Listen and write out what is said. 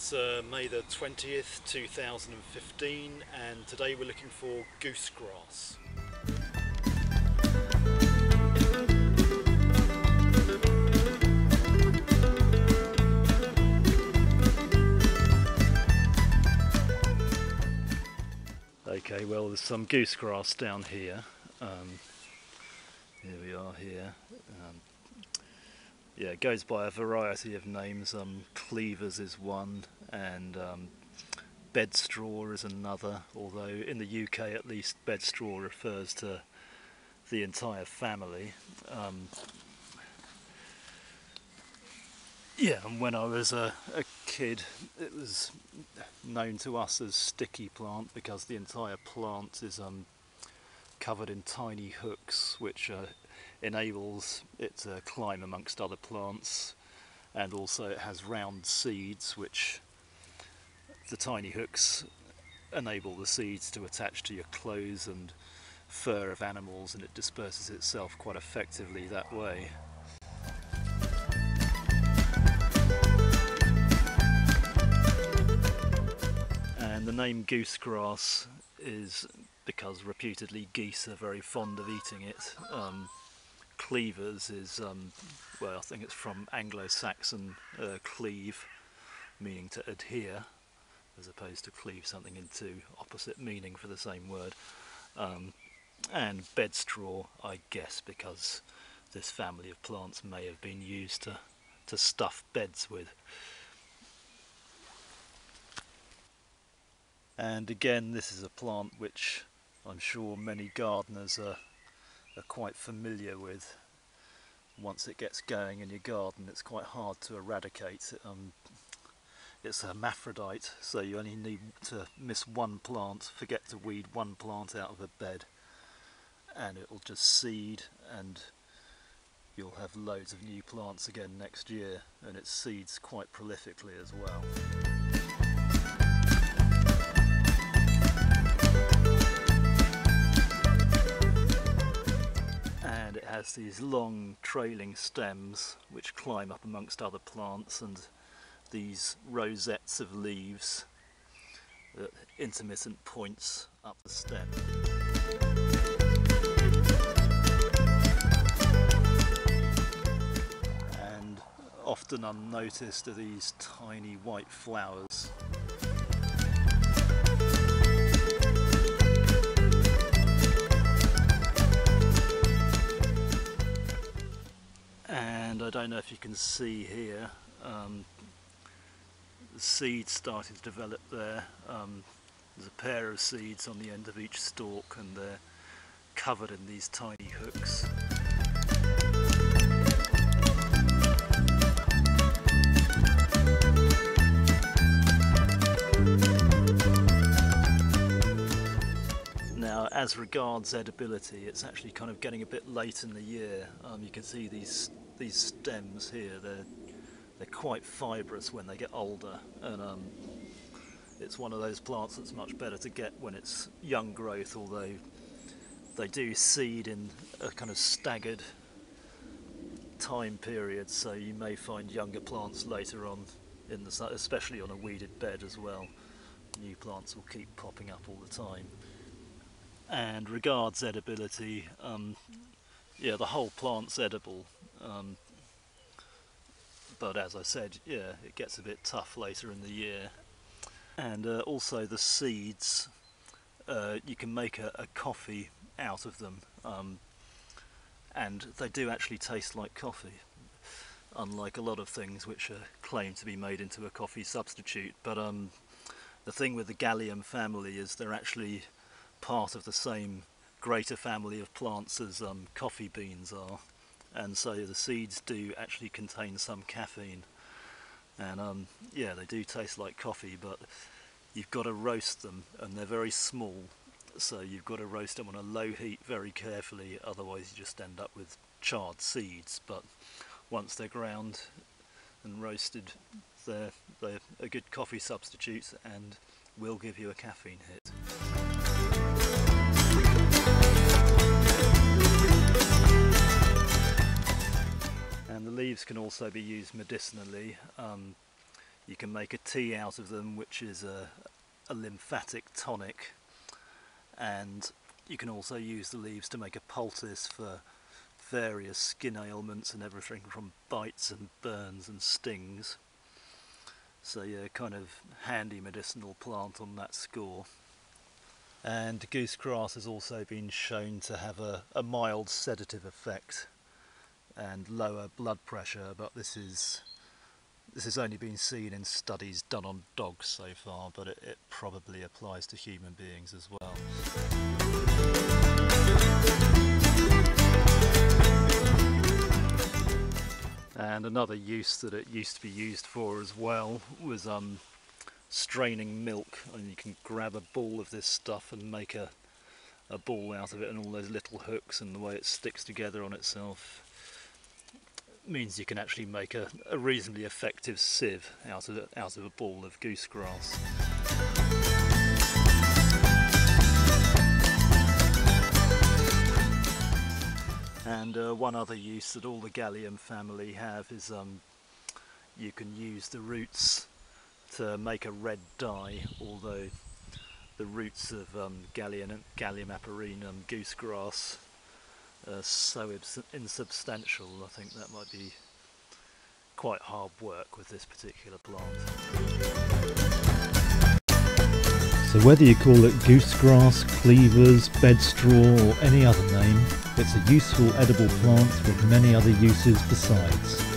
It's May the 20th, 2015, and today we're looking for goosegrass. Okay, well, there's some goosegrass down here. Here we are here. Yeah, it goes by a variety of names. Cleavers is one, and bedstraw is another, although in the UK at least bedstraw refers to the entire family. Yeah, and when I was a kid it was known to us as sticky plant because the entire plant is covered in tiny hooks which enables it to climb amongst other plants, and also it has round seeds which the tiny hooks enable the seeds to attach to your clothes and fur of animals, and it disperses itself quite effectively that way. And the name goosegrass is because reputedly geese are very fond of eating it. Cleavers is, well, I think it's from Anglo-Saxon cleave, meaning to adhere, as opposed to cleave something into opposite meaning for the same word. And bedstraw, I guess, because this family of plants may have been used to stuff beds with. And again, this is a plant which I'm sure many gardeners are quite familiar with. Once it gets going in your garden, it's quite hard to eradicate. It's a hermaphrodite, so you only need to miss one plant, forget to weed one plant out of a bed, and it will just seed, and you'll have loads of new plants again next year, and it seeds quite prolifically as well. And it has these long trailing stems which climb up amongst other plants, and these rosettes of leaves at intermittent points up the stem. And often unnoticed are these tiny white flowers. And I don't know if you can see here, the seeds starting to develop there. There's a pair of seeds on the end of each stalk, and they're covered in these tiny hooks. Now, as regards edibility, it's actually kind of getting a bit late in the year. You can see these stems here, they're quite fibrous when they get older, and it's one of those plants that's much better to get when it's young growth, although they do seed in a kind of staggered time period, so you may find younger plants later on in the sun, especially on a weeded bed as well. New plants will keep popping up all the time. And regards edibility, yeah, the whole plant's edible, but as I said, yeah, it gets a bit tough later in the year. And also the seeds, you can make a coffee out of them, and they do actually taste like coffee, unlike a lot of things which are claimed to be made into a coffee substitute. But the thing with the Galium family is they're actually part of the same greater family of plants as coffee beans are, and so the seeds do actually contain some caffeine, and yeah, they do taste like coffee, but you've got to roast them, and they're very small, so you've got to roast them on a low heat very carefully, otherwise you just end up with charred seeds. But once they're ground and roasted, they're a good coffee substitute and will give you a caffeine hit. And the leaves can also be used medicinally. You can make a tea out of them, which is a lymphatic tonic, and you can also use the leaves to make a poultice for various skin ailments and everything from bites and burns and stings. So yeah, kind of handy medicinal plant on that score. And goosegrass has also been shown to have a mild sedative effect and lower blood pressure, but this has only been seen in studies done on dogs so far, but it probably applies to human beings as well. And another use that it used to be used for as well was straining milk. And you can grab a ball of this stuff and make a ball out of it, and all those little hooks and the way it sticks together on itself means you can actually make a reasonably effective sieve out of a ball of goosegrass. And one other use that all the Galium family have is you can use the roots to make a red dye, although the roots of Galium Aparine goosegrass are so insubstantial. I think that might be quite hard work with this particular plant. So whether you call it goosegrass, cleavers, bedstraw or any other name, it's a useful edible plant with many other uses besides.